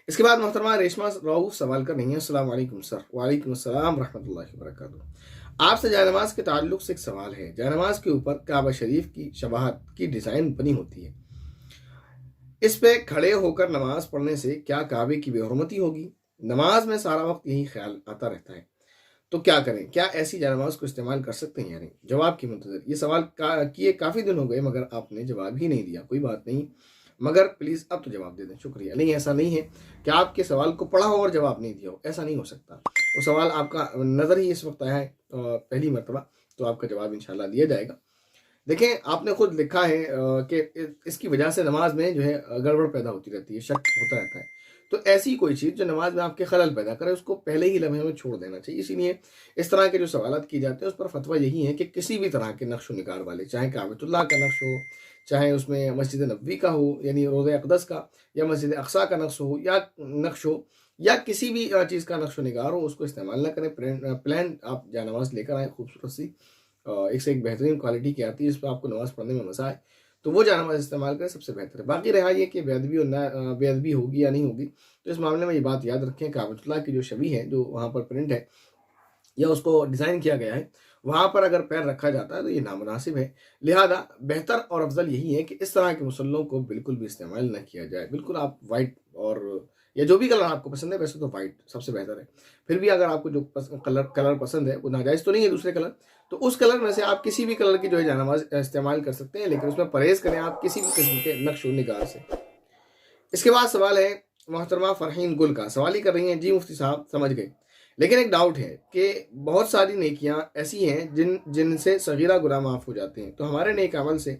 اس کے بعد محترمہ ریشما راؤ سوال کر رہی ہیں، السلام علیکم سر۔ وعلیکم السلام ورحمۃ اللہ وبرکاتہ۔ آپ سے جائے نماز کے تعلق سے ایک سوال ہے۔ جائے نماز کے اوپر کعبہ شریف کی شباہت کی ڈیزائن بنی ہوتی ہے، اس پہ کھڑے ہو کر نماز پڑھنے سے کیا کعبے کی بے حرمتی ہوگی؟ نماز میں سارا وقت یہی خیال آتا رہتا ہے، تو کیا کریں؟ کیا ایسی جائے نماز کو استعمال کر سکتے ہیں یا نہیں؟ جواب کی منتظر۔ یہ سوال کیے کافی دن ہو گئے مگر آپ نے جواب ہی نہیں دیا۔ کوئی بات نہیں، مگر پلیز اب تو جواب دے دیں، شکریہ۔ نہیں، ایسا نہیں ہے کہ آپ کے سوال کو پڑھا ہو اور جواب نہیں دیا ہو، ایسا نہیں ہو سکتا۔ وہ سوال آپ کا نظر ہی اس وقت آیا ہے پہلی مرتبہ، تو آپ کا جواب انشاءاللہ دیا جائے گا۔ دیکھیں، آپ نے خود لکھا ہے کہ اس کی وجہ سے نماز میں جو ہے گڑبڑ پیدا ہوتی رہتی ہے، شک ہوتا رہتا ہے۔ تو ایسی کوئی چیز جو نماز میں آپ کے خلل پیدا کرے، اس کو پہلے ہی لمحے میں چھوڑ دینا چاہیے۔ اسی لیے اس طرح کے جو سوالات کی جاتے ہیں اس پر فتویٰ یہی ہے کہ کسی بھی طرح کے نقش و نگار والے، چاہے کعبۃ اللہ کا نقش ہو، چاہے اس میں مسجد نبوی کا ہو یعنی روضہ اقدس کا، یا مسجد اقصیٰ کا نقش ہو یا کسی بھی چیز کا نقش و نگار ہو، اس کو استعمال نہ کریں۔ پلان آپ جائے نماز لے کر آئیں، خوبصورت سی، ایک سے ایک بہترین کوالٹی کی آتی ہے، اس پہ آپ کو نماز پڑھنے میں مزہ آئے، تو وہ جائے نماز استعمال کریں، سب سے بہتر ہے۔ باقی رہا یہ کہ بے ادبی ہوگی یا نہیں ہوگی، تو اس معاملے میں یہ بات یاد رکھیں، کعبۃ اللہ کی جو شبیہ ہے، جو وہاں پر پرنٹ ہے یا اس کو ڈیزائن کیا گیا ہے، وہاں پر اگر پیر رکھا جاتا ہے تو یہ نامناسب ہے۔ لہذا بہتر اور افضل یہی ہے کہ اس طرح کے مصلوں کو بالکل بھی استعمال نہ کیا جائے۔ بالکل آپ وائٹ اور یا جو بھی کلر آپ کو پسند ہے، ویسے تو وائٹ سب سے بہتر ہے۔ پھر بھی اگر آپ کو جو کلر پسند ہے وہ ناجائز تو نہیں ہے دوسرے کلر، تو اس کلر میں سے آپ کسی بھی کلر کی جو ہے جائے نماز استعمال کر سکتے ہیں، لیکن اس میں پرہیز کریں آپ کسی بھی قسم کے نقش و نگار سے۔ اس کے بعد سوال ہے محترمہ فرحین گل کا۔ سوال ہی کر رہی ہیں، جی مفتی صاحب سمجھ گئے، لیکن ایک ڈاؤٹ ہے کہ بہت ساری نیکیاں ایسی ہیں جن سے صغیرہ گناہ معاف ہو جاتے ہیں، تو ہمارے نیک عمل سے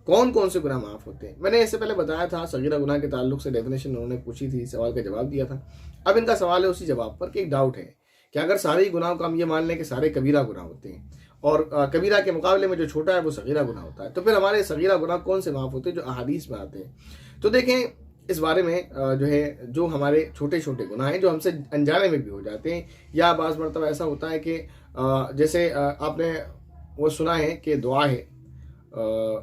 کون کون سے گناہ معاف ہوتے ہیں؟ میں نے اس سے پہلے بتایا تھا، صغیرہ گناہ کے تعلق سے ڈیفینیشن انہوں نے پوچھی تھی، سوال کا جواب دیا تھا۔ اب ان کا سوال ہے اسی جواب پر کہ ایک ڈاؤٹ ہے کہ اگر سارے ہی گناہوں کا ہم یہ مان لیں کہ سارے کبیرہ گناہ ہوتے ہیں اور کبیرہ کے مقابلے میں جو چھوٹا ہے وہ صغیرہ گناہ ہوتا ہے، تو پھر ہمارے صغیرہ گناہ کون سے معاف ہوتے ہیں جو احادیث میں آتے ہیں؟ تو دیکھیں، اس بارے میں جو ہمارے چھوٹے چھوٹے گناہ ہیں جو ہم سے انجانے میں بھی ہو جاتے ہیں، یا بعض مرتبہ ایسا ہوتا ہے کہ جیسے آپ نے وہ سنا ہے کہ دعا ہے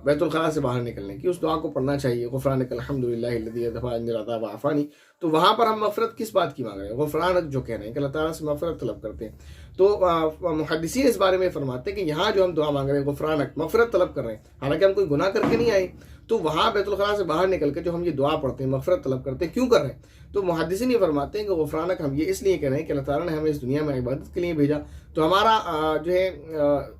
بیت الخلاء سے باہر نکلنے کی، اس دعا کو پڑھنا چاہیے، غفرانک الحمدللہ الذی اذھب عنی العذاب وعافانی۔ تو وہاں پر ہم مغفرت کس بات کی مانگ رہے ہیں؟ غفرانک جو کہہ رہے ہیں کہ اللہ تعالیٰ سے مغفرت طلب کرتے ہیں، تو محدثین اس بارے میں فرماتے ہیں کہ یہاں جو ہم دعا مانگ رہے ہیں غفرانک، مغفرت طلب کر رہے ہیں، حالانکہ ہم کوئی گناہ کر کے نہیں آئے، تو وہاں بیت الخلاء سے باہر نکل کے جو ہم یہ دعا پڑھتے ہیں، مغفرت طلب کرتے ہیں، کیوں کر رہے ہیں؟ تو محدثین یہ فرماتے ہیں کہ غفرانک ہم یہ اس لیے کہہ رہے ہیں کہ اللہ تعالیٰ نے ہمیں اس دنیا میں عبادت کے لیے بھیجا، تو ہمارا جو ہے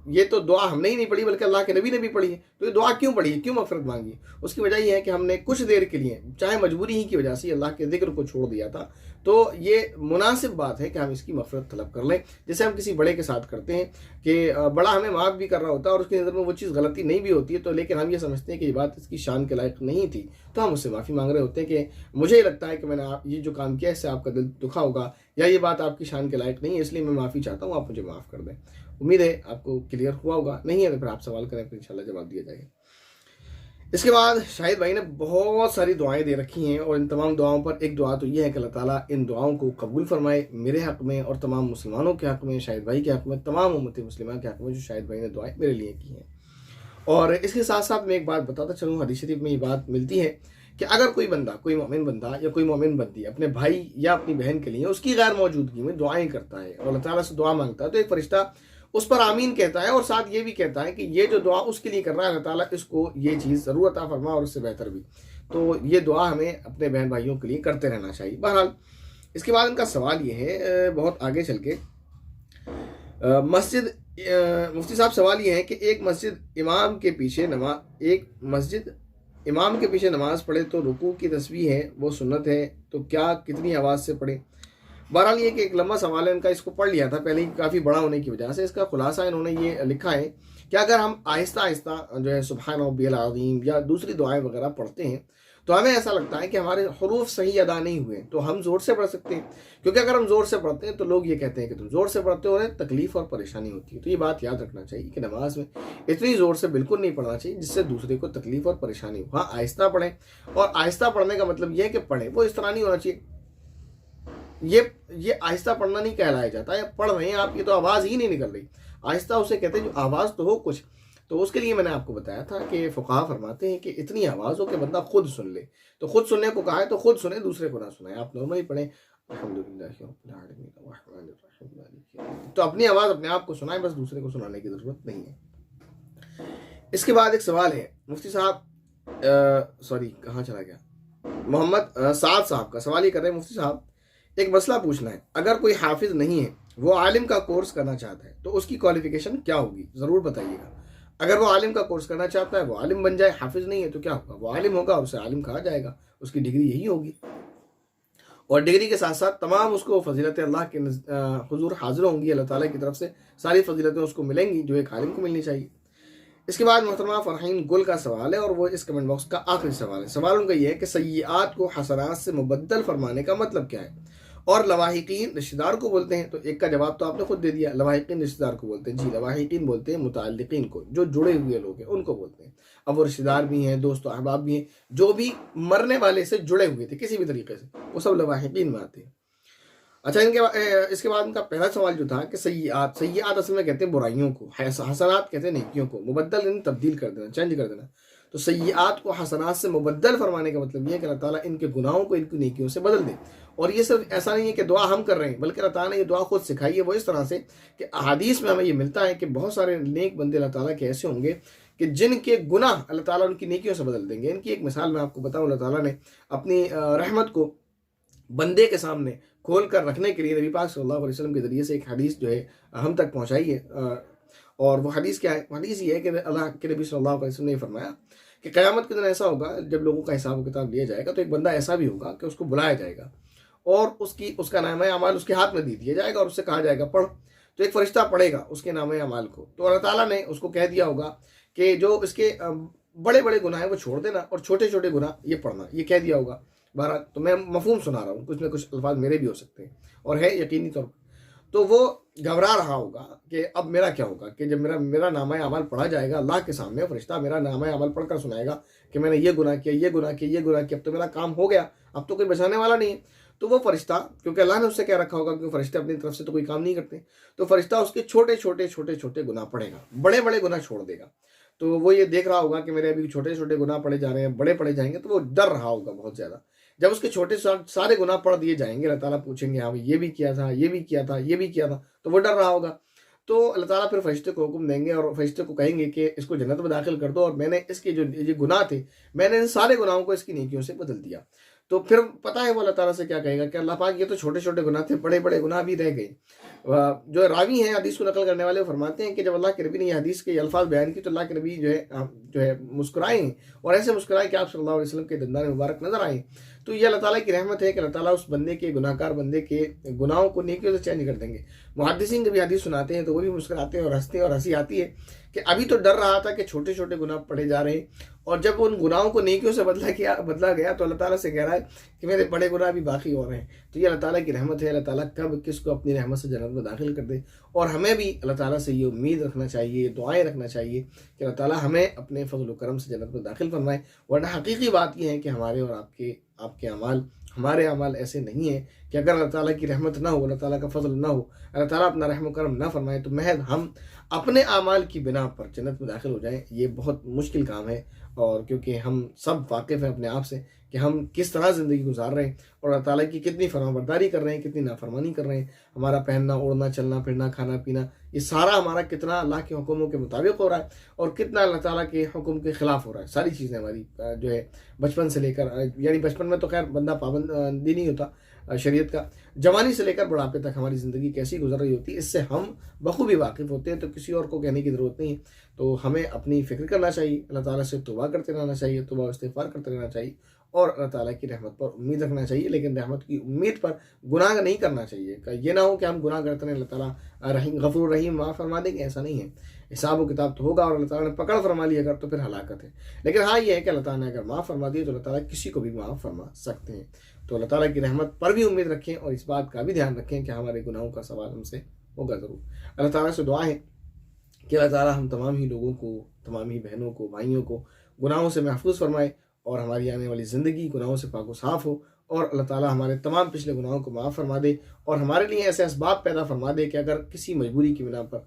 یہ تو دعا ہم نے ہی نہیں پڑھی بلکہ اللہ کے نبی نے بھی پڑھی ہے، تو یہ دعا کیوں پڑھی ہے، کیوں مغفرت مانگی ہے؟ اس کی وجہ یہ ہے کہ ہم نے کچھ دیر کے لیے، چاہے مجبوری ہی کی وجہ سے، اللہ کے ذکر کو چھوڑ دیا تھا، تو یہ مناسب بات ہے کہ ہم اس کی مغفرت طلب کر لیں، جیسے ہم کسی بڑے کے ساتھ کرتے ہیں کہ بڑا ہمیں معاف بھی کر رہا ہوتا ہے اور اس کی نظر میں وہ چیز غلطی نہیں بھی ہوتی ہے، تو لیکن ہم یہ سمجھتے ہیں کہ یہ بات اس کی شان کے لائق نہیں تھی، تو ہم اس سے معافی مانگ رہے ہوتے ہیں کہ مجھے یہ لگتا ہے کہ میں نے یہ جو کام کیا اس سے آپ کا دل دکھا ہوگا، یا یہ بات آپ کی شان کے لائق نہیں ہے، اس لیے میں معافی چاہتا ہوں، آپ مجھے معاف کر دیں۔ امید ہے آپ کو کلیئر ہوا ہوگا، نہیں ہے تو پھر آپ سوال کریں، پھر انشاءاللہ جواب دیا جائے گا۔ اس کے بعد شاہد بھائی نے بہت ساری دعائیں دے رکھی ہیں، اور ان تمام دعاؤں پر ایک دعا تو یہ ہے کہ اللہ تعالیٰ ان دعاؤں کو قبول فرمائے میرے حق میں اور تمام مسلمانوں کے حق میں، شاہد بھائی کے حق میں، تمام امت مسلمہ کے حق میں جو شاہد بھائی نے دعائیں میرے لیے کی ہیں۔ اور اس کے ساتھ ساتھ میں ایک بات بتاتا چلوں، حدیث شریف میں یہ بات ملتی ہے کہ اگر کوئی بندہ، کوئی مومن بندہ یا کوئی مومن بندی اپنے بھائی یا اپنی بہن کے لیے اس کی غیر موجودگی میں دعائیں کرتا ہے اور اللہ تعالیٰ سے دعا مانگتا ہے، تو ایک فرشتہ اس پر آمین کہتا ہے، اور ساتھ یہ بھی کہتا ہے کہ یہ جو دعا اس کے لیے کر رہا ہے اللہ تعالیٰ اس کو یہ چیز ضرور عطا فرما اور اس سے بہتر بھی۔ تو یہ دعا ہمیں اپنے بہن بھائیوں کے لیے کرتے رہنا چاہیے۔ بہرحال اس کے بعد ان کا سوال یہ ہے بہت آگے چل کے، مفتی صاحب سوال یہ ہے کہ ایک مسجد امام کے پیچھے نماز پڑھے تو رکوع کی تسبیح ہے وہ سنت ہے، تو کیا کتنی آواز سے پڑھے؟ بہرحال یہ کہ ایک لمبا سوال ہے ان کا، اس کو پڑھ لیا تھا پہلے ہی کافی بڑا ہونے کی وجہ سے۔ اس کا خلاصہ انہوں نے یہ لکھا ہے کہ اگر ہم آہستہ آہستہ جو ہے سبحان ربی العظیم یا دوسری دعائیں وغیرہ پڑھتے ہیں تو ہمیں ایسا لگتا ہے کہ ہمارے حروف صحیح ادا نہیں ہوئے، تو ہم زور سے پڑھ سکتے ہیں، کیونکہ اگر ہم زور سے پڑھتے ہیں تو لوگ یہ کہتے ہیں کہ تم زور سے پڑھتے ہو، انہیں تکلیف اور پریشانی ہوتی ہے۔ تو یہ بات یاد رکھنا چاہیے کہ نماز میں اتنی زور سے بالکل نہیں پڑھنا چاہیے جس سے دوسرے کو تکلیف اور پریشانی ہو۔ ہاں، آہستہ پڑھیں، اور آہستہ پڑھنے کا مطلب یہ ہے کہ پڑھیں، وہ اس طرح نہیں ہونا چاہیے، یہ آہستہ پڑھنا نہیں کہلایا جاتا ہے، پڑھ رہے ہیں آپ، یہ تو آواز ہی نہیں نکل رہی۔ آہستہ اسے کہتے ہیں جو آواز تو ہو کچھ، تو اس کے لیے میں نے آپ کو بتایا تھا کہ فقہا فرماتے ہیں کہ اتنی آواز ہو کہ بندہ خود سن لے، تو خود سننے کو کہا ہے تو خود سنیں، دوسرے کو نہ سنائیں. آپ نارملی پڑھیں الحمدللہ رب العالمین الرحمن الرحیم مالک یوم الدین، تو اپنی آواز اپنے آپ کو سنائیں، بس دوسرے کو سنانے کی ضرورت نہیں ہے. اس کے بعد ایک سوال ہے مفتی صاحب، کہاں چلا گیا، محمد سعد صاحب کا سوال یہ کر رہے ہیں، مفتی صاحب ایک مسئلہ پوچھنا ہے، اگر کوئی حافظ نہیں ہے وہ عالم کا کورس کرنا چاہتا ہے تو اس کی کوالیفیکیشن کیا ہوگی، ضرور بتائیے گا. اگر وہ عالم کا کورس کرنا چاہتا ہے وہ عالم بن جائے، حافظ نہیں ہے تو کیا ہوگا، وہ عالم ہوگا، اسے عالم کہا جائے گا، اس کی ڈگری یہی ہوگی، اور ڈگری کے ساتھ ساتھ تمام اس کو فضیلتیں اللہ کے حضور حاضر ہوں گی، اللہ تعالیٰ کی طرف سے ساری فضیلتیں اس کو ملیں گی جو ایک عالم کو ملنی چاہیے. اس کے بعد محترمہ فرحین گل کا سوال ہے اور وہ اس کمنٹ باکس کا آخری سوال ہے. سوال ان کا یہ ہے کہ سیئات کو حسنات سے مبدل فرمانے کا مطلب کیا ہے، اور لواحقین رشتہ دار کو بولتے ہیں. تو ایک کا جواب تو آپ نے خود دے دیا، لواحقین رشتہ دار کو بولتے ہیں. جی، لواحقین بولتے ہیں متعلقین کو، جو جڑے ہوئے لوگ ہیں ان کو بولتے ہیں. اب وہ رشتہ دار بھی ہیں، دوست و احباب بھی ہیں، جو بھی مرنے والے سے جڑے ہوئے تھے کسی بھی طریقے سے، وہ سب لواحقین میں آتے ہیں. اچھا، اس کے بعد ان کا پہلا سوال جو تھا کہ سیئات اصل میں کہتے ہیں برائیوں کو، حسنات کہتے ہیں نیکیوں کو، مبدل یعنی تبدیل کر دینا، چینج کر دینا. تو سیئات کو حسنات سے مبدل فرمانے کا مطلب یہ ہے کہ اللہ تعالیٰ ان کے گناہوں کو ان کی نیکیوں سے بدل دے. اور یہ صرف ایسا نہیں ہے کہ دعا ہم کر رہے ہیں، بلکہ اللہ تعالیٰ نے یہ دعا خود سکھائی ہے. وہ اس طرح سے کہ احادیث میں ہمیں یہ ملتا ہے کہ بہت سارے نیک بندے اللہ تعالیٰ کے ایسے ہوں گے کہ جن کے گناہ اللہ تعالیٰ ان کی نیکیوں سے بدل دیں گے. ان کی ایک مثال میں آپ کو بتاؤں، اللہ تعالیٰ نے اپنی رحمت کو بندے کے سامنے کھول کر رکھنے کے لیے نبی پاک صلی اللہ علیہ وسلم کے ذریعے سے ایک حدیث جو ہے ہم تک پہنچائی ہے. اور وہ حدیث کیا ہے؟ حدیث یہ ہے کہ اللہ کے نبی صلی اللہ علیہ وسلم نے فرمایا کہ قیامت کے دن ایسا ہوگا جب لوگوں کا حساب و کتاب لیا جائے گا تو ایک بندہ ایسا بھی ہوگا کہ اس کو بلایا جائے گا اور اس کا نامہ اعمال اس کے ہاتھ میں دے دیا جائے گا اور اس سے کہا جائے گا پڑھ. تو ایک فرشتہ پڑھے گا اس کے نامہ اعمال کو، تو اللہ تعالیٰ نے اس کو کہہ دیا ہوگا کہ جو اس کے بڑے بڑے گناہ ہیں وہ چھوڑ دینا اور چھوٹے چھوٹے گناہ یہ پڑھنا، یہ کہہ دیا ہوگا. بہرحال تو میں مفہوم سنا رہا ہوں، کچھ میں کچھ الفاظ میرے بھی ہو سکتے ہیں اور ہے یقینی طور پر. تو وہ گھبرا رہا ہوگا کہ اب میرا کیا ہوگا، کہ جب میرا نامہ اعمال پڑھا جائے گا اللہ کے سامنے، فرشتہ میرا نامہ اعمال پڑھ کر سنائے گا کہ میں نے یہ گناہ کیا، یہ گناہ کیا، یہ گناہ کیا، اب تو میرا کام ہو گیا، اب تو کوئی بچانے والا نہیں ہے. تو وہ فرشتہ، کیونکہ اللہ نے اس سے کیا رکھا ہوگا، کیونکہ فرشتے اپنی طرف سے تو کوئی کام نہیں کرتے، تو فرشتہ اس کے چھوٹے چھوٹے گناہ پڑھے گا، بڑے بڑے گناہ چھوڑ دے گا. تو وہ یہ دیکھ رہا ہوگا کہ میرے ابھی چھوٹے چھوٹے گناہ پڑے جا رہے ہیں، بڑے پڑے جائیں گے، تو وہ ڈر رہا ہوگا بہت زیادہ. جب اس کے چھوٹے سارے گناہ پڑھ دیے جائیں گے، اللہ تعالیٰ پوچھیں گے ہاں یہ بھی کیا تھا، یہ بھی کیا تھا، یہ بھی کیا تھا، تو وہ ڈر رہا ہوگا. تو اللہ تعالیٰ پھر فرشتے کو حکم دیں گے اور فرشتے کو کہیں گے کہ اس کو جنت میں داخل کر دو، اور میں نے اس کے جو یہ گناہ تھے میں نے ان سارے گناہوں کو اس کی نیکیوں سے بدل دیا. تو پھر پتہ ہے وہ اللہ تعالیٰ سے کیا کہے گا کہ اللہ پاک یہ تو چھوٹے چھوٹے گناہ تھے، بڑے بڑے گناہ بھی رہ گئے. جو راوی ہیں حدیث کو نقل کرنے والے فرماتے ہیں کہ جب اللہ کے نبی نے یہ حدیث کے الفاظ بیان کی تو اللہ کے نبی جو ہے مسکرائے ہیں، اور ایسے مسکرائے کہ آپ صلی اللہ علیہ وسلم کے دندان مبارک نظر آئے. تو یہ اللہ تعالیٰ کی رحمت ہے کہ اللہ تعالیٰ اس بندے کے گناہ کار بندے کے گناہوں کو نیکیوں سے چینج کر دیں گے. محدثین جب یہ حدیث سناتے ہیں تو وہ بھی مسکراتے ہیں اور ہنستے ہیں، اور ہنسی آتی ہے کہ ابھی تو ڈر رہا تھا کہ چھوٹے چھوٹے گناہ پڑھے جا رہے ہیں، اور جب ان گناہوں کو نیکیوں سے بدلا گیا تو اللہ تعالیٰ سے کہہ رہا ہے کہ میرے بڑے گناہ بھی باقی ہو رہے ہیں. تو یہ اللہ تعالیٰ کی رحمت ہے. اللہ تعالیٰ کب کس کو اپنی رحمت سے جنت میں داخل کر دے. اور ہمیں بھی اللہ تعالیٰ سے یہ امید رکھنا چاہیے، دعائیں رکھنا چاہیے کہ اللہ تعالیٰ ہمیں اپنے فضل و کرم سے جنت میں داخل فرمائے. ورنہ حقیقی بات یہ ہے کہ ہمارے اور آپ کے اعمال، ہمارے اعمال ایسے نہیں ہیں کہ اگر اللہ تعالیٰ کی رحمت نہ ہو، اللہ تعالیٰ کا فضل نہ ہو، اللہ تعالیٰ اپنا رحم و کرم نہ فرمائے تو محض ہم اپنے اعمال کی بنا پر جنت میں داخل ہو جائیں. یہ بہت مشکل کام ہے، اور کیونکہ ہم سب واقف ہیں اپنے آپ سے کہ ہم کس طرح زندگی گزار رہے ہیں اور اللہ تعالیٰ کی کتنی فرمانبرداری کر رہے ہیں، کتنی نافرمانی کر رہے ہیں. ہمارا پہننا، اوڑھنا، چلنا پھرنا، کھانا پینا، یہ سارا ہمارا کتنا اللہ کے حکموں کے مطابق ہو رہا ہے اور کتنا اللہ تعالیٰ کے حکم کے خلاف ہو رہا ہے. ساری چیزیں ہماری جو ہے بچپن سے لے کر، یعنی بچپن میں تو خیر بندہ پابندی نہیں ہوتا شریعت کا، جوانی سے لے کر بڑھاپے تک ہماری زندگی کیسی گزر رہی ہوتی ہے اس سے ہم بخوبی واقف ہوتے ہیں. تو کسی اور کو کہنے کی ضرورت نہیں ہے. تو ہمیں اپنی فکر کرنا چاہیے، اللہ تعالیٰ سے توبہ کرتے رہنا چاہیے، توبہ استغفار کرتے رہنا چاہیے، اور اللہ تعالیٰ کی رحمت پر امید رکھنا چاہیے. لیکن رحمت کی امید پر گناہ نہیں کرنا چاہیے. یہ نہ ہو کہ ہم گناہ کرتے ہیں اللہ تعالیٰ رحیم غفور رحیم معاف فرما دیں گے، ایسا نہیں ہے. حساب و کتاب تو ہوگا، اور اللہ تعالیٰ نے پکڑ فرما لی اگر تو پھر ہلاکت ہے. لیکن ہاں یہ ہے کہ اللہ تعالیٰ نے اگر معاف فرما دی تو اللہ تعالیٰ کسی کو بھی معاف فرما سکتے ہیں. تو اللہ تعالیٰ کی رحمت پر بھی امید رکھیں اور اس بات کا بھی دھیان رکھیں کہ ہمارے گناہوں کا سوال ہم سے ہوگا ضرور. اللہ تعالیٰ سے دعا ہے کہ اللہ تعالیٰ ہم تمام ہی لوگوں کو، تمام ہی بہنوں کو، بھائیوں کو گناہوں سے محفوظ فرمائے اور ہماری آنے والی زندگی گناہوں سے پاک و صاف ہو، اور اللہ تعالیٰ ہمارے تمام پچھلے گناہوں کو معاف فرما دے اور ہمارے لیے ایسے اسباب پیدا فرما دے کہ اگر کسی مجبوری کی بنا پر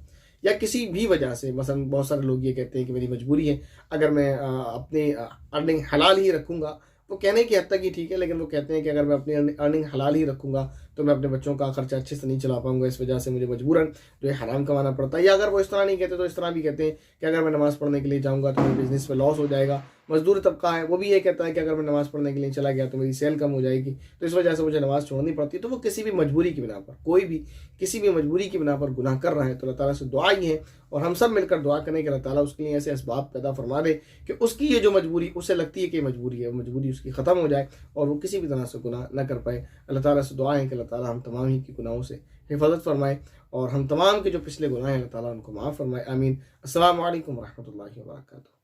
یا کسی بھی وجہ سے، مثلا بہت سارے لوگ یہ کہتے ہیں کہ میری مجبوری ہے، اگر میں اپنی ارننگ حلال ہی رکھوں گا، وہ کہنے کی حد تک ہی ٹھیک ہے، لیکن وہ کہتے ہیں کہ اگر میں اپنی ارننگ حلال ہی رکھوں گا تو میں اپنے بچوں کا خرچہ اچھے سے نہیں چلا پاؤں گا، اس وجہ سے مجھے مجبوراً جو ہے حرام کمانا پڑتا ہے. یا اگر وہ اس طرح نہیں کہتے تو اس طرح بھی کہتے ہیں کہ اگر میں نماز پڑھنے کے لیے جاؤں گا تو میرے بزنس میں لاس ہو جائے گا. مزدور طبقہ ہے وہ بھی یہ کہتا ہے کہ اگر میں نماز پڑھنے کے لیے چلا گیا تو میری سیل کم ہو جائے گی، تو اس وجہ سے مجھے نماز چھوڑنی پڑتی ہے. تو وہ کسی بھی مجبوری کی بنا پر، کوئی بھی کسی بھی مجبوری کی بنا پر گناہ کر رہا ہے تو اللہ تعالیٰ سے دعا ہی ہے، اور ہم سب مل کر دعا کریں کہ اللہ تعالیٰ اس کے لیے ایسے اسباب پیدا فرما دے کہ اس کی یہ جو مجبوری اسے لگتی ہے کہ مجبوری ہے، وہ مجبوری اس کی ختم ہو جائے اور وہ کسی بھی طرح سے گناہ نہ کر پائے. اللہ تعالیٰ سے دعا ہے کہ اللہ تعالیٰ ہم تمام ہی کی گناہوں سے حفاظت فرمائے اور ہم تمام کے جو پچھلے گناہ ہیں اللہ تعالیٰ ان کو معاف فرمائے. آمین. السلام علیکم ورحمۃ اللہ وبرکاتہ.